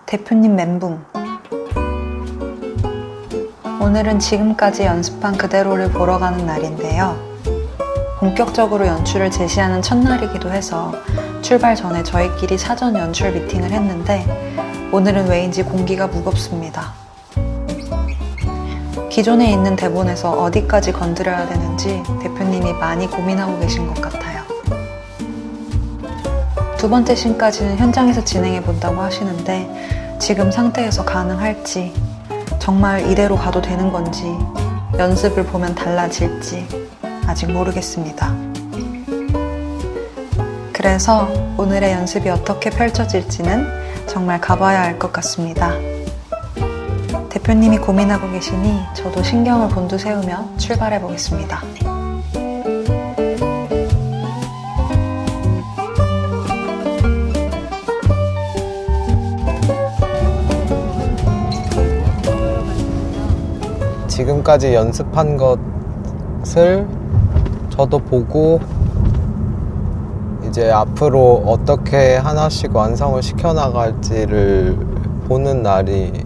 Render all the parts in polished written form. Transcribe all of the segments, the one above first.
대표님 멘붕. 오늘은 지금까지 연습한 그대로를 보러 가는 날인데요. 본격적으로 연출을 제시하는 첫날이기도 해서 출발 전에 저희끼리 사전 연출 미팅을 했는데 오늘은 왜인지 공기가 무겁습니다. 기존에 있는 대본에서 어디까지 건드려야 되는지 대표님이 많이 고민하고 계신 것 같아요. 두 번째 씬까지는 현장에서 진행해 본다고 하시는데 지금 상태에서 가능할지, 정말 이대로 가도 되는 건지, 연습을 보면 달라질지 아직 모르겠습니다. 그래서 오늘의 연습이 어떻게 펼쳐질지는 정말 가봐야 알 것 같습니다. 대표님이 고민하고 계시니 저도 신경을 곤두세우며 출발해 보겠습니다. 지금까지 연습한 것을 저도 보고 이제 앞으로 어떻게 하나씩 완성을 시켜나갈지를 보는 날이네요.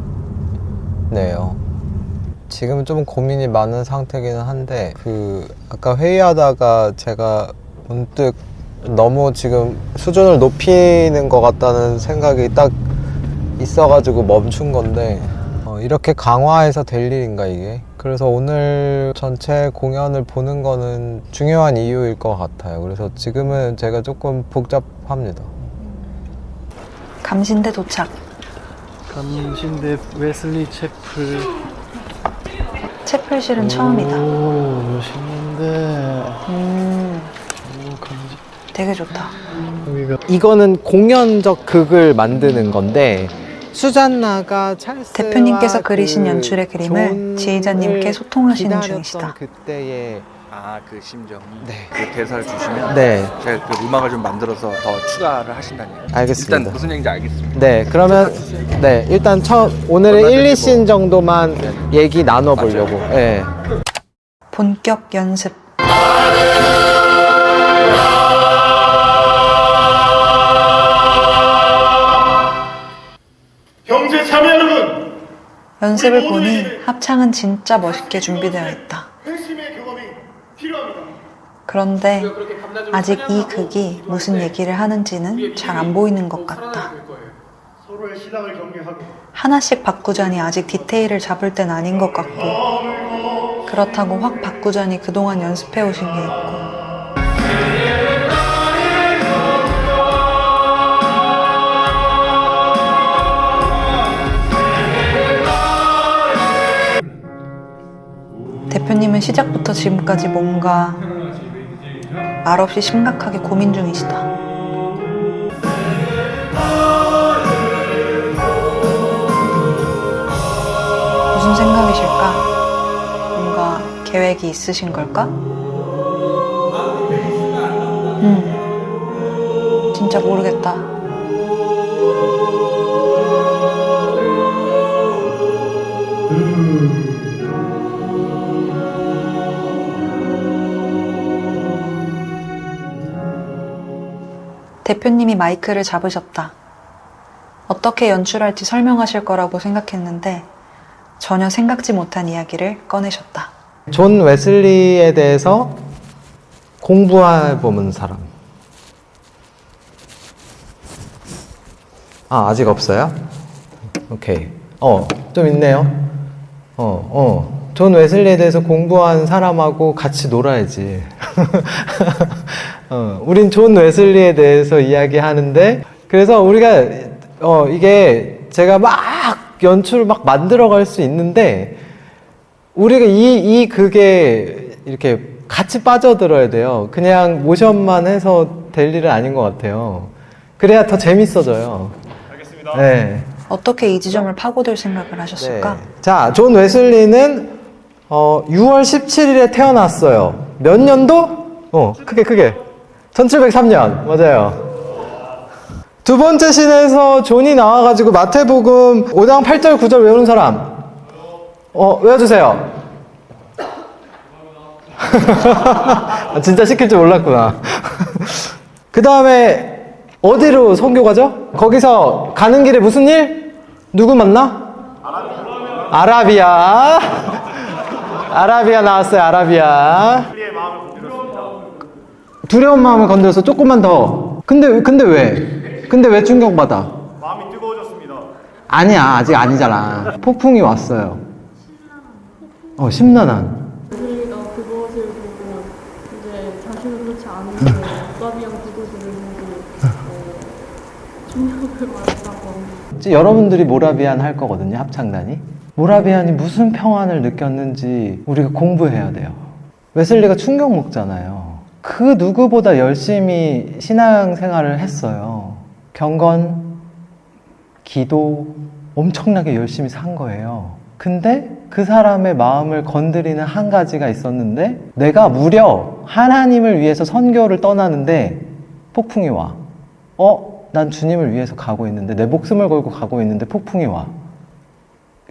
지금 좀 고민이 많은 상태기는 한데 아까 회의하다가 제가 문득 너무 지금 수준을 높이는 것 같다는 생각이 딱 있어가지고 멈춘 건데 이렇게 강화해서 될 일인가 이게? 그래서 오늘 전체 공연을 보는 거는 중요한 이유일 것 같아요. 그래서 지금은 제가 조금 복잡합니다. 감신대 도착. 감신대 웨슬리 채플. 채플실은 처음이다. 오, 멋있는데. 오, 감지. 되게 좋다. 여기가 이거는 공연적 극을 만드는 건데 수잔나가 찰스와 대표님께서 그리신 연출의 그림을 지휘자님께 소통하시는 중이시다. 그때의 그 심정이 네. 그 대사를 주시면 네, 제가 그 음악을 좀 만들어서 더 추가를 하신다는 얘기예요. 알겠습니다. 일단 무슨 얘기인지 알겠습니다. 네, 그러면 네, 일단 오늘의 1, 2씬 정도만 얘기 나눠보려고. 네. 본격 연습. 형제 자매 여러분, 연습을 보니 합창은 진짜 멋있게 준비되어 있다. 회심의 경험이 필요합니다. 그런데 아직 이 극이 무슨 얘기를 하는지는 잘 안 보이는 것 같다. 서로의 신앙을 경계하고 하나씩 바꾸자니 아직 디테일을 잡을 땐 아닌 것 같고, 그렇다고 확 바꾸자니 그동안 연습해 오신 게 있고, 대표님은 시작부터 지금까지 뭔가 말없이 심각하게 고민 중이시다. 무슨 생각이실까? 뭔가 계획이 있으신 걸까? 진짜 모르겠다. 대표님이 마이크를 잡으셨다. 어떻게 연출할지 설명하실 거라고 생각했는데 전혀 생각지 못한 이야기를 꺼내셨다. 존 웨슬리에 대해서 공부해보는 사람. 아직 없어요? 오케이. 좀 있네요. 존 웨슬리에 대해서 공부한 사람하고 같이 놀아야지. 우린 존 웨슬리에 대해서 이야기하는데, 그래서 우리가, 이게 제가 막 연출을 막 만들어갈 수 있는데, 우리가 이 극에 이렇게 같이 빠져들어야 돼요. 그냥 모션만 해서 될 일은 아닌 것 같아요. 그래야 더 재밌어져요. 알겠습니다. 네. 어떻게 이 지점을 파고들 생각을 하셨을까? 네. 자, 존 웨슬리는 6월 17일에 태어났어요. 몇 년도? 크게. 1703년. 맞아요. 두 번째 씬에서 존이 나와가지고 마태복음 5장 8절 9절 외우는 사람. 외워주세요. 진짜 시킬 줄 몰랐구나. 그 다음에 어디로 선교 가죠? 거기서 가는 길에 무슨 일? 누구 만나? 아라비아. 아라비아 나왔어요. 아라비아. 우리의 마음을 건드렸습니다. 두려운 마음을 건드려서 조금만 더. 근데 왜? 근데 왜 충격받아? 마음이 뜨거워졌습니다. 아니야, 아직 아니잖아. 폭풍이 왔어요. 심란한. 웨슬리가 그것을 보고 이제 자신은 그렇지 않은데 오가비앙 그것을 보고 충격을 받았다고. 여러분들이 모라비안 할 거거든요, 합창단이. 모라비안이 무슨 평안을 느꼈는지 우리가 공부해야 돼요. 웨슬리가 충격 먹잖아요. 그 누구보다 열심히 신앙생활을 했어요. 경건, 기도 엄청나게 열심히 산 거예요. 근데 그 사람의 마음을 건드리는 한 가지가 있었는데, 내가 무려 하나님을 위해서 선교를 떠나는데 폭풍이 와. 난 주님을 위해서 가고 있는데, 내 목숨을 걸고 가고 있는데 폭풍이 와.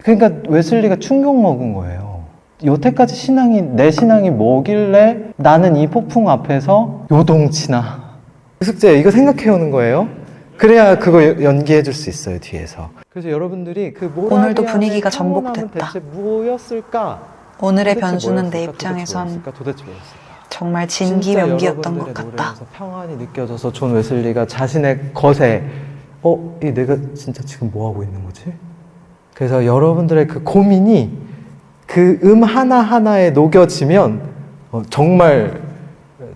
그러니까 웨슬리가 충격 먹은 거예요. 여태까지 내 신앙이 뭐길래 나는 이 폭풍 앞에서 요동치나. 숙제 이거 생각해 오는 거예요. 그래야 그거 연기해 줄 수 있어요, 뒤에서. 그래서 여러분들이 그 오늘도 분위기가 전복됐다. 대체 뭐였을까? 오늘의 도대체 변수는 뭐였을까? 내 입장에선 도대체 뭐였을까? 정말 진짜 진기명기였던 것 여러분들의 같다. 노래에서 평안이 느껴져서 존 웨슬리가 자신의 것에 이 내가 진짜 지금 뭐 하고 있는 거지? 그래서 여러분들의 그 고민이 그 하나하나에 녹여지면 정말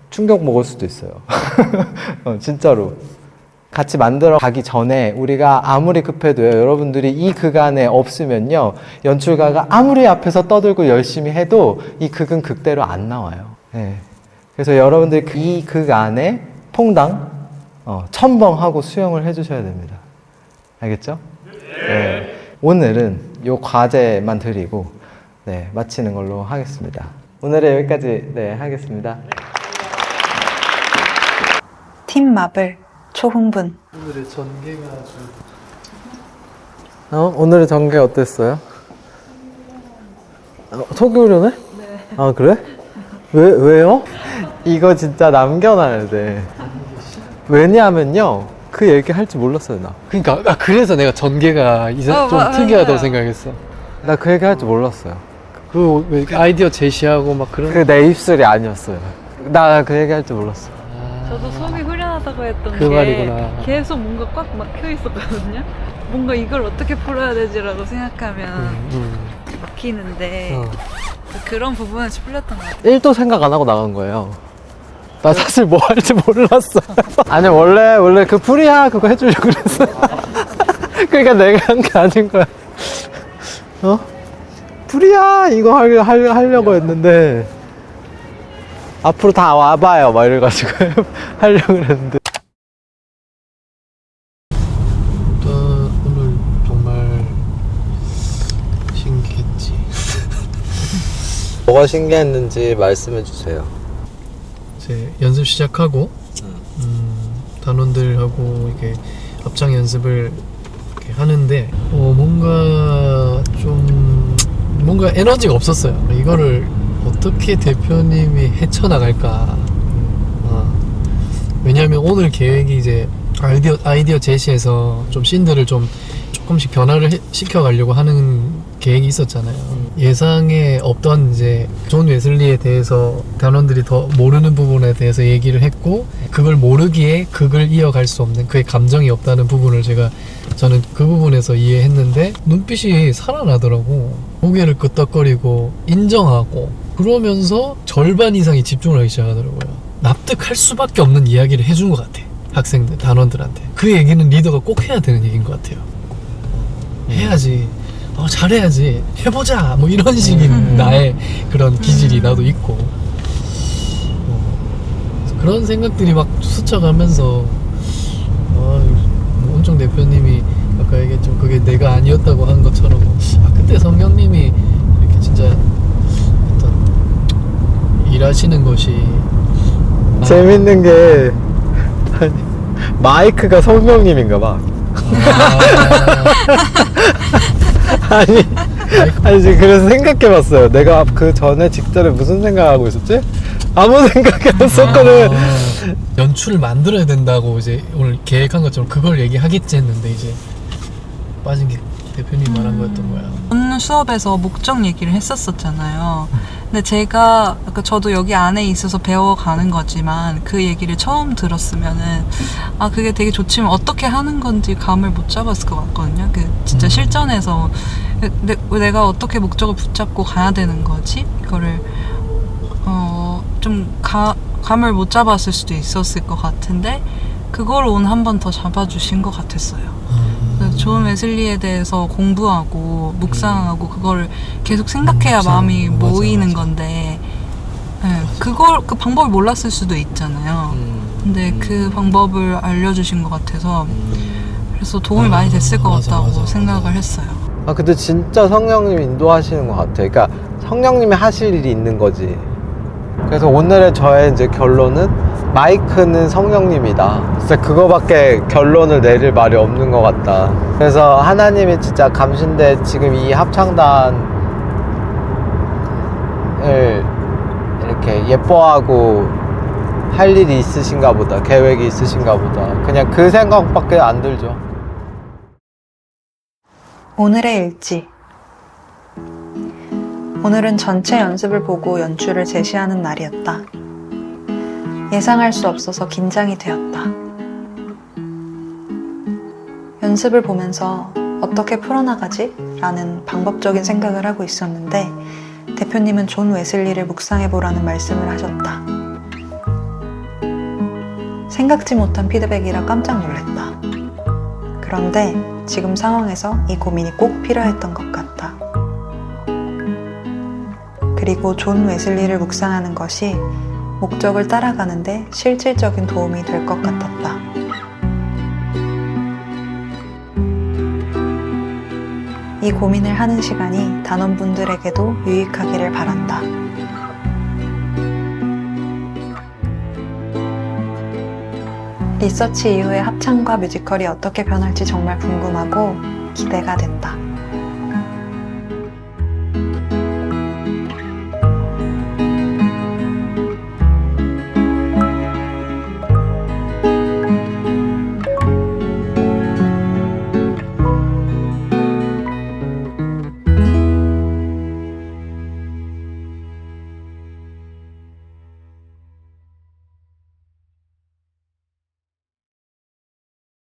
충격 먹을 수도 있어요. 진짜로. 같이 만들어 가기 전에 우리가 아무리 급해도요, 여러분들이 이 극 안에 없으면요, 연출가가 아무리 앞에서 떠들고 열심히 해도 이 극은 극대로 안 나와요. 네. 그래서 여러분들이 이 극 안에 퐁당 첨벙하고 수영을 해주셔야 됩니다. 알겠죠? 네. 오늘은 요 과제만 드리고 마치는 걸로 하겠습니다. 오늘은 여기까지 하겠습니다. 팀 마블 초흥분. 오늘의 전개가 아주 오늘의 전개 어땠어요? 속이 우려네? 네. 아, 그래? 왜요? 이거 진짜 남겨놔야 돼. 왜냐하면요, 그 얘기 할 줄 몰랐어요, 나. 그러니까 그래서 내가 전개가 좀 특이하다고 생각했어. 나 그 얘기 할 줄 몰랐어요. 그 왜 아이디어 제시하고 막 그런. 그 내 입술이 아니었어요. 나 그 얘기 할 줄 몰랐어. 저도 속이 후련하다고 했던 그 게 말이구나. 계속 뭔가 꽉 막혀 있었거든요. 뭔가 이걸 어떻게 풀어야 되지라고 생각하면 막히는데 그런 부분은 풀렸던 것 같아요. 1도 생각 안 하고 나간 거예요. 나 사실 뭐 할지 몰랐어. 아니, 원래 그 프리야 그거 해주려고 그랬어. 그러니까 내가 한 게 아닌 거야. 프리야 이거 하려고 했는데, 앞으로 다 와봐요 막 이래가지고 하려고 그랬는데. 오늘 정말 신기했지. 뭐가 신기했는지 말씀해 주세요. 이제 연습 시작하고 단원들하고 이렇게 합창 연습을 이렇게 하는데 뭔가 에너지가 없었어요. 이거를 어떻게 대표님이 헤쳐나갈까. 왜냐하면 오늘 계획이 이제 아이디어 제시해서 좀 씬들을 조금씩 변화를 시켜가려고 하는 계획이 있었잖아요. 예상에 없던 이제 존 웨슬리에 대해서 단원들이 더 모르는 부분에 대해서 얘기를 했고, 그걸 모르기에 극을 이어갈 수 없는, 그의 감정이 없다는 부분을 저는 그 부분에서 이해했는데, 눈빛이 살아나더라고. 고개를 끄덕거리고 인정하고, 그러면서 절반 이상이 집중을 하기 시작하더라고요. 납득할 수밖에 없는 이야기를 해준 것 같아, 학생들, 단원들한테. 그 얘기는 리더가 꼭 해야 되는 얘기인 것 같아요. 해야지, 잘해야지, 해보자, 뭐 이런 식인 나의 그런 기질이 나도 있고, 그런 생각들이 막 스쳐가면서 온종 대표님이 아까 얘기했지만 그게 내가 아니었다고 한 것처럼, 그때 성경님이 이렇게 진짜 어떤 일하시는 것이 재밌는 게 마이크가 성명님인가 봐. 아니 지금 그래서 생각해봤어요. 내가 그 전에 직전에 무슨 생각하고 있었지? 아무 생각이 안 썼거든. 연출을 만들어야 된다고 이제 오늘 계획한 것처럼 그걸 얘기하겠지 했는데, 이제 빠진 게 대표님 말한 거였던 거야. 오늘 수업에서 목적 얘기를 했었잖아요. 근데 제가 그러니까 저도 여기 안에 있어서 배워가는 거지만 그 얘기를 처음 들었으면은 아 그게 되게 좋지만 어떻게 하는 건지 감을 못 잡았을 것 같거든요. 그 진짜 실전에서 내가 어떻게 목적을 붙잡고 가야 되는 거지? 이거를 좀 감을 못 잡았을 수도 있었을 것 같은데 그걸 오늘 한 번 더 잡아주신 것 같았어요. 존 웨슬리에 대해서 공부하고 묵상하고 그거를 계속 생각해야 마음이 모이는 건데 그 방법을 몰랐을 수도 있잖아요. 근데 그 방법을 알려주신 것 같아서 그래서 도움이 많이 됐을 것 같다고 생각을 했어요. 아 근데 진짜 성령님이 인도하시는 것 같아. 그러니까 성령님이 하실 일이 있는 거지. 그래서 오늘의 저의 이제 결론은 마이크는 성령님이다. 진짜 그거밖에 결론을 내릴 말이 없는 것 같다. 그래서 하나님이 진짜 감신대 지금 이 합창단을 이렇게 예뻐하고 할 일이 있으신가 보다. 계획이 있으신가 보다. 그냥 그 생각밖에 안 들죠. 오늘의 일지. 오늘은 전체 연습을 보고 연출을 제시하는 날이었다. 예상할 수 없어서 긴장이 되었다. 연습을 보면서 어떻게 풀어나가지? 라는 방법적인 생각을 하고 있었는데 대표님은 존 웨슬리를 묵상해보라는 말씀을 하셨다. 생각지 못한 피드백이라 깜짝 놀랐다. 그런데 지금 상황에서 이 고민이 꼭 필요했던 것 같다. 그리고 존 웨슬리를 묵상하는 것이 목적을 따라가는데 실질적인 도움이 될 것 같았다. 이 고민을 하는 시간이 단원분들에게도 유익하기를 바란다. 리서치 이후의 합창과 뮤지컬이 어떻게 변할지 정말 궁금하고 기대가 된다.